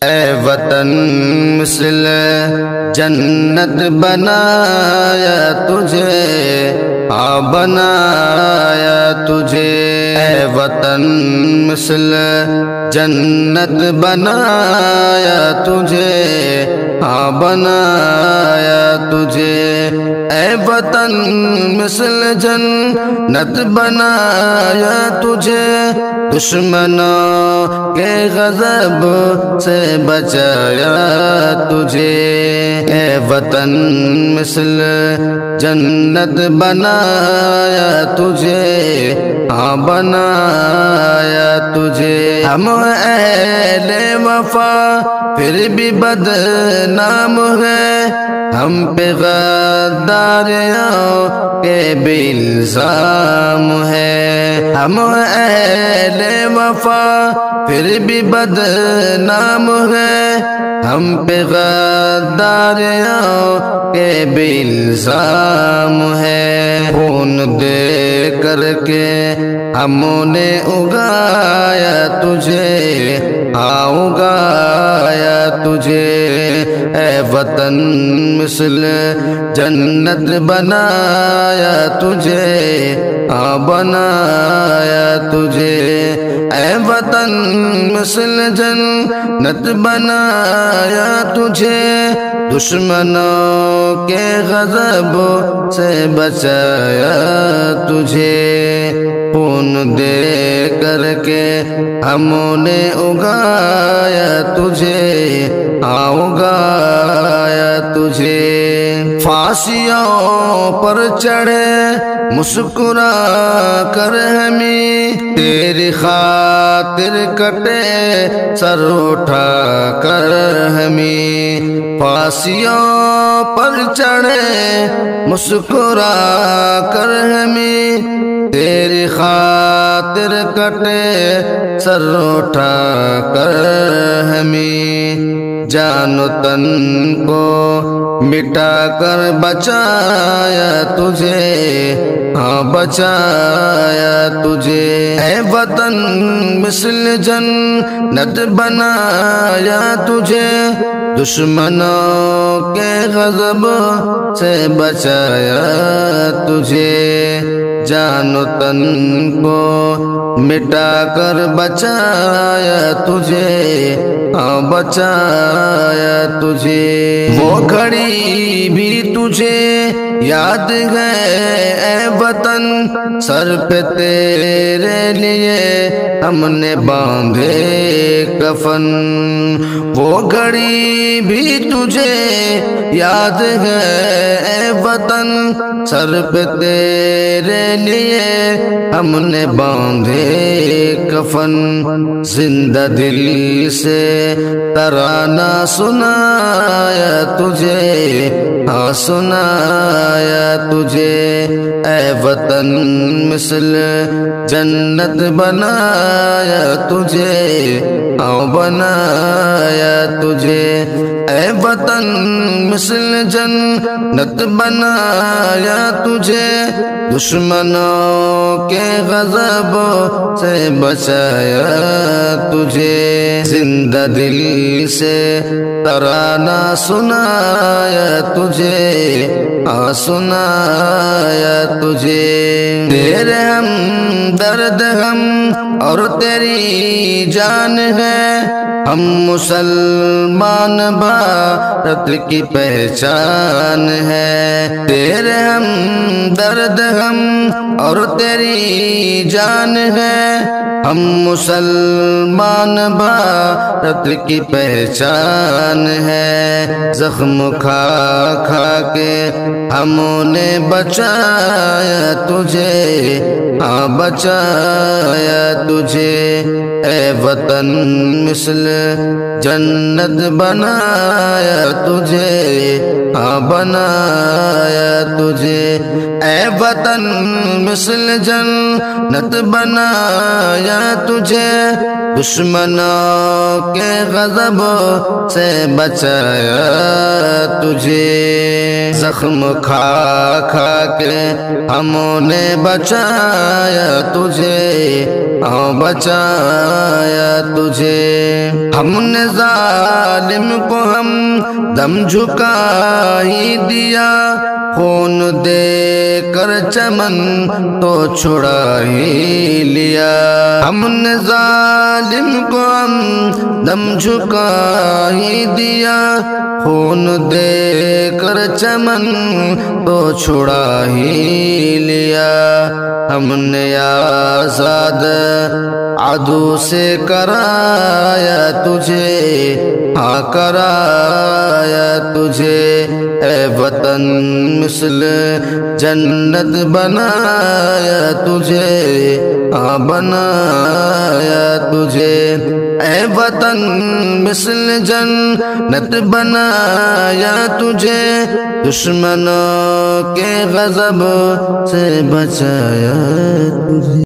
اے وطن مثل جنت بنایا تجھے، بنایا تجھے، اے وطن مثل جنت بنایا تجھے، بنایا تجھے، اے وطن مثل جنت بنایا تجھے، دشمنوں کے غضب سے بچایا تجھے، اے وطن مثل جنت بنایا تجھے، بنایا تجھے۔ ہم اہل وفا پھر بھی بدنام ہے، ہم پہ غداریوں کے بھی الزام ہے، ہم اہل وفا پھر بھی بدنام ہے، ہم پہ غداریوں کے بھی الزام ہے۔ خون دے کر کے ہم نے اگایا تجھے، اگایا تجھے، اے وطن مثل جنت بنایا تجھے، بنایا تجھے، اے وطن مثل جنت بنایا تجھے، دشمنوں کے غضب سے بچایا تجھے۔ خون دے کر کے ہم نے اگایا تجھے، اگایا تجھے۔ پھانسیوں پر چڑھے مسکرا کر ہمیں، تیری خاطر کٹے سر اٹھا کر ہمیں، پھانسیوں پر چڑھے مسکرا کر ہمیں، تیری خاطر کٹے سر اٹھا کر ہمیں، جان و تن کو مٹا کر بچایا تجھے، بچایا تجھے، اے وطن مثل جنت بنایا تجھے، دشمنوں کے غضب سے بچایا تجھے، جان و تن کو مٹا کر بچایا تجھے، بچایا تجھے۔ وہ گھڑی بھی تجھے یاد ہے اے وطن، سر پہ تیرے لیے ہم نے باندھے کفن، وہ گھڑی بھی تجھے یاد ہے اے وطن، سر پہ تیرے لیے ہم نے باندھے کفن، زندہ دل سے ترانہ سنایا تجھے، سنایا تجھے، اے وطن مثل جنت بنایا تجھے، بنایا تجھے، اے وطن مثل جنت بنایا تجھے، دشمنوں کے غضب سے بچایا تجھے، زندہ دل سے ترانہ سنایا تجھے، سنایا تجھے، تیرے ہم درد ہم اور تیری جان ہے، ہم مسلمان بھارت کی پہچان ہے، تیرے ہم درد ہم اور تیری جان ہے، ہم مسلمان بھارت کی پہچان ہے، زخم کھا کھا کے ہم نے بچایا تجھے، بچایا تجھے، اے وطن مثل جنت بنایا تجھے، بنایا تجھے، اے وطن مثل جنت بنایا تجھے، دشمنوں کے غضب سے بچایا تجھے، زخم کھا کھا کے ہم نے بچایا تجھے، بچایا تجھے ہم نے ظالم کو ہم دم جھکا ہی دیا خون دے کر چمن تو چھڑا ہی لیا ہم نے ظالم کو ہم دم جھکا ہی دیا خون دے کر چمن تو چھڑا ہی لیا ہم نے آزاد عدو سے کرایا تجھے ہاں کرایا تجھے اے وطن مثل جنت بنایا تجھے ہاں بنایا تجھے اے وطن مثل جنت بنایا تجھے دشمنوں کے غضب سے بچایا تجھے